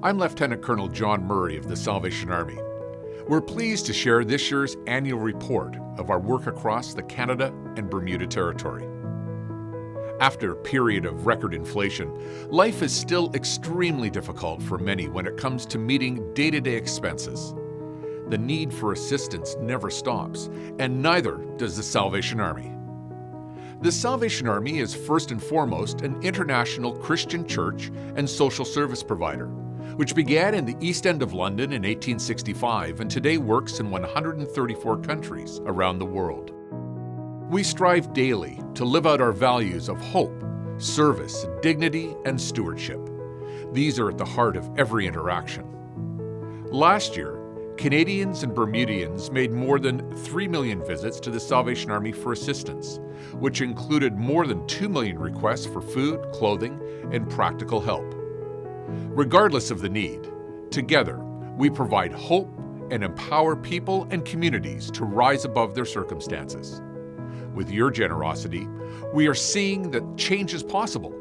I'm Lieutenant Colonel John Murray of the Salvation Army. We're pleased to share this year's annual report of our work across the Canada and Bermuda territory. After a period of record inflation, life is still extremely difficult for many when it comes to meeting day-to-day expenses. The need for assistance never stops, and neither does the Salvation Army. The Salvation Army is first and foremost an international Christian church and social service provider, which began in the East End of London in 1865 and today works in 134 countries around the world. We strive daily to live out our values of hope, service, dignity, and stewardship. These are at the heart of every interaction. Last year, Canadians and Bermudians made more than 3 million visits to the Salvation Army for assistance, which included more than 2 million requests for food, clothing, and practical help. Regardless of the need, together we provide hope and empower people and communities to rise above their circumstances. With your generosity, we are seeing that change is possible.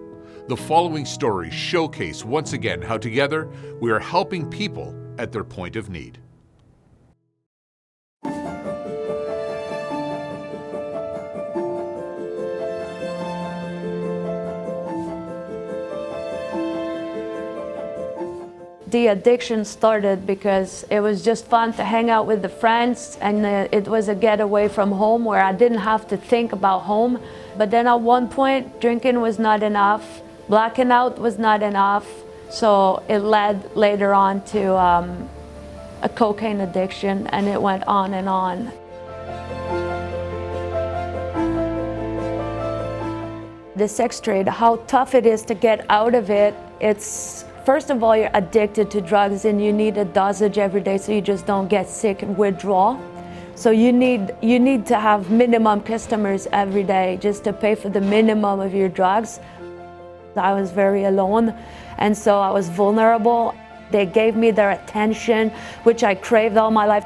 The following stories showcase once again how together we are helping people at their point of need. The addiction started because it was just fun to hang out with the friends, and it was a getaway from home where I didn't have to think about home. But then at one point, drinking was not enough, blacking out was not enough, so it led later on to a cocaine addiction, and it went on and on. The sex trade, how tough it is to get out of it. It's first of all, you're addicted to drugs and you need a dosage every day so you just don't get sick and withdraw. So you need to have minimum customers every day just to pay for the minimum of your drugs. I was very alone, and so I was vulnerable. They gave me their attention, which I craved all my life.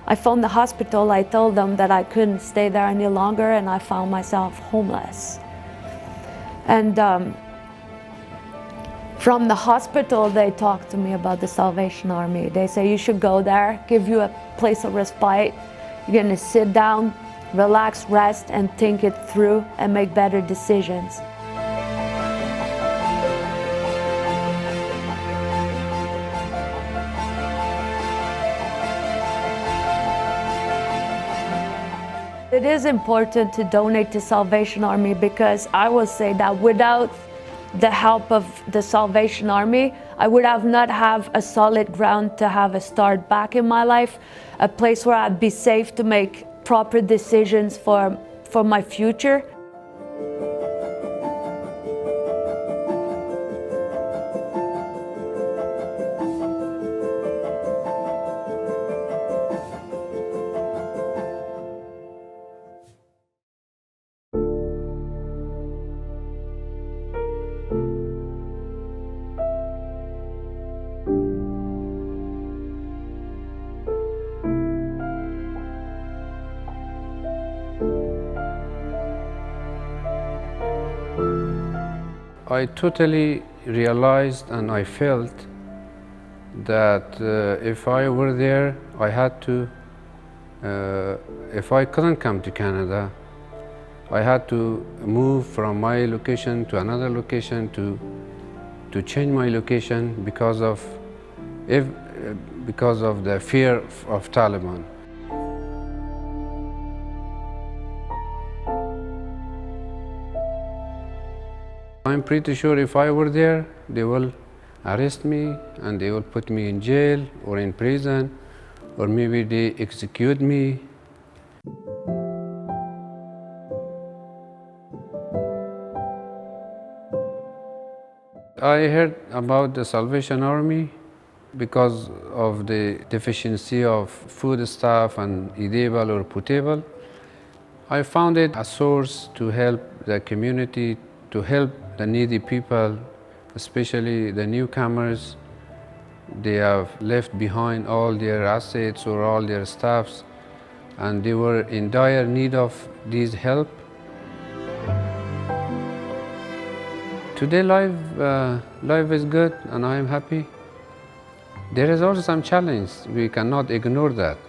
I phoned the hospital. I told them that I couldn't stay there any longer, and I found myself homeless. And from the hospital, they talked to me about the Salvation Army. They say, you should go there, give you a place of respite. You're gonna sit down, relax, rest, and think it through and make better decisions. It is important to donate to Salvation Army because I will say that without the help of the Salvation Army, I would have not have a solid ground to have a start back in my life, a place where I'd be safe to make proper decisions for my future. I totally realized and I felt that if I were there, I had to, if I couldn't come to Canada, I had to move from my location to another location to change my location because of the fear of Taliban. I'm pretty sure if I were there, they will arrest me and they will put me in jail or in prison, or maybe they execute me. I heard about the Salvation Army because of the deficiency of foodstuff and eatable or potable. I found it a source to help the community, to help the needy people, especially the newcomers. They have left behind all their assets or all their stuffs, and they were in dire need of this help. Today life is good and I am happy. There is also some challenge. We cannot ignore that.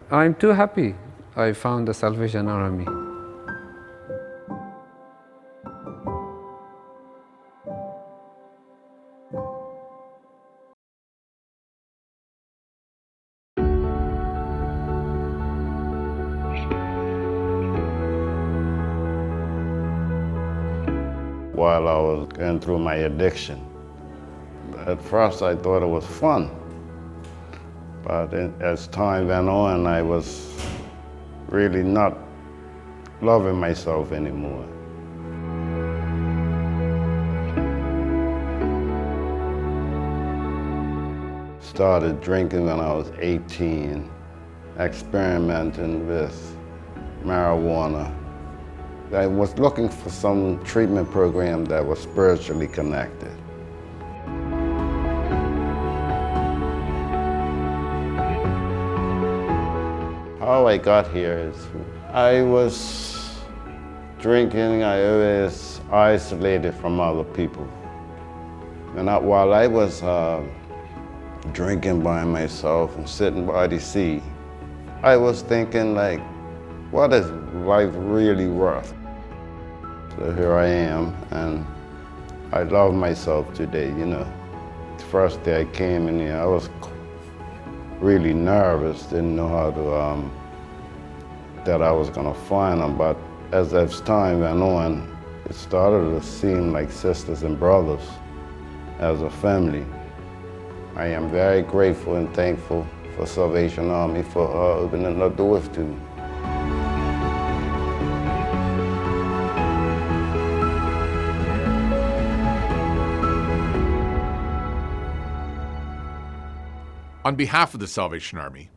I'm too happy I found the Salvation Army. While I was going through my addiction, at first I thought it was fun, but as time went on, I was really not loving myself anymore. Started drinking when I was 18, experimenting with marijuana. I was looking for some treatment program that was spiritually connected. How I got here is I was drinking, I was isolated from other people. And while I was drinking by myself and sitting by the sea, I was thinking like, what is life really worth? So here I am, and I love myself today, you know. The first day I came in here, I was really nervous, didn't know how to, that I was gonna find them, but as time went on, it started to seem like sisters and brothers as a family. I am very grateful and thankful for Salvation Army for opening the doors to me. On behalf of the Salvation Army,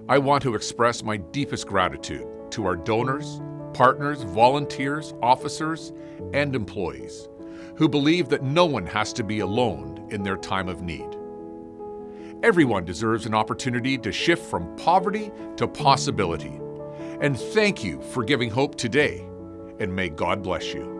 I want to express my deepest gratitude to our donors, partners, volunteers, officers, and employees who believe that no one has to be alone in their time of need. Everyone deserves an opportunity to shift from poverty to possibility. And thank you for giving hope today, and may God bless you.